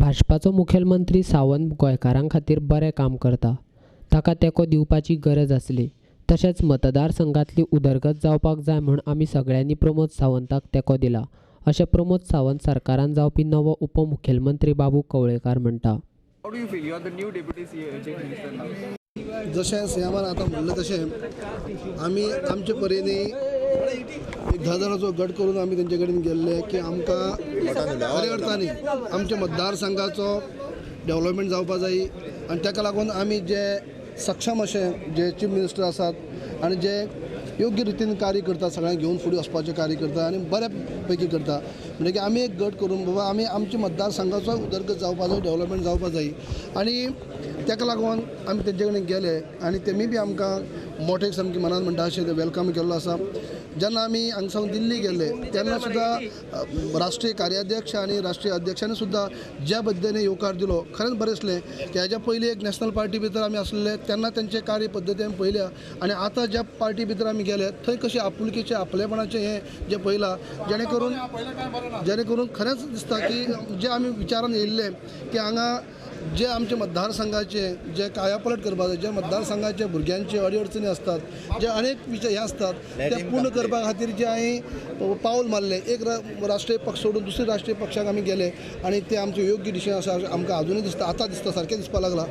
भाजपाचो मुखेलमंत्री सावंत गोंयकारां खातीर बरें काम करता, ताका तेंको दिवपाची गरज आसली. तशेंच मतदारसंघातली उदरगत जावपाक जाय म्हूण आमी सगळ्यांनी प्रमोद सावंताक तेंको दिला, अशें प्रमोद सावंत सरकारान जावपी नवो उपमुखेलमंत्री बाबू कवळेकार म्हणटा. How do you feel? You are the new deputy chief minister now. जशें सीएमान आतां म्हणलें तशें आमी आमचे परीने एक 10 जाणांचो गट करून आमी तेंचे कडेन गेल्ले की आमकां खऱ्या अर्थांनी आमच्या मतदारसंघाचो डेव्हलपमेंट जावपा जाय आनी ताका लागून आमी जे सक्षम अशें जे चीफ मिनिस्टर आसात आनी जे योग्य रितीन कार्य करता, सगळ्यांक घेवन फुडें वचपाचें कार्य करता आनी बऱ्या पैकी करता. म्हणजे की आमी एक गट करून बाबा आमी आमच्या मतदारसंघाचो उदरगत जावपा जाय, डेव्हलपमेंट जावपा जाय आनी ताका लागून आमी तेंचे कडेन गेले आनी तेमी बी आमकां मोठे सामके मनान म्हणटा अशें वेलकम केल्लो आसा. जेन्ना आमी हांगसावन दिल्ली गेले तेन्ना सुद्दां राष्ट्रीय कार्याध्यक्ष आनी राष्ट्रीय अध्यक्षांनी सुद्दां ज्या पद्दतीन येवकार दिलो खरेंच बरें दिसलें की हेज्या पयलीं एक नॅशनल पार्टी भितर आमी आसले तेन्ना तेंचे कार्य पद्दती आमी पळयल्या आनी आतां ज्या पार्टी भितर आमी गेले थंय कशें आपुलकीचें आपलेपणाचें हें जें पळयलां जेणे करून खरेंच दिसता की जे आमी विचारान येयल्ले की हांगा जे आमचे मतदारसंघाचे जे कायापलट करपाक जाय, जे मतदारसंघाचे भुरग्यांचे अडचणी असतात, जे अनेक विशय हे असतात ते पूर्ण करपा खातीर जे हांवें पावल मारले. एक राष्ट्रीय पक्ष सोडून दुसऱ्या राष्ट्रीय पक्षाक आमी गेले आनी ते आमचे योग्य दिशेन आसा आमकां अजूनय दिसता, आतां दिसता सारकें दिसपाक लागला.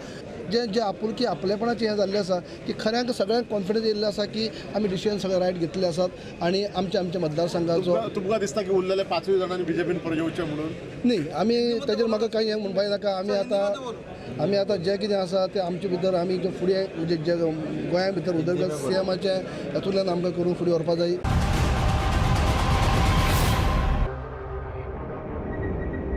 जे आपुलकी आपलेपणाचें हें जाल्लें आसा की खऱ्यांक सगळ्यांक कॉन्फिडन्स येयल्लो आसा की आमी डिसिजन सगळे रायट घेतले आसात आनी आमच्या मतदारसंघाचो तुमकां दिसता की उरलेले 5 जाणांनी बीजेपीन परत येवचें म्हणून? न्ही, आमी ताजेर म्हाका कांय हें म्हणपाक नाका. आमी आतां जें कितें आसा तें आमचे भितर आमी जे फुडें म्हणजे जे गोंया भितर उदरगत सीएमाचे हातूंतल्यान आमकां करून फुडें व्हरपा जाय.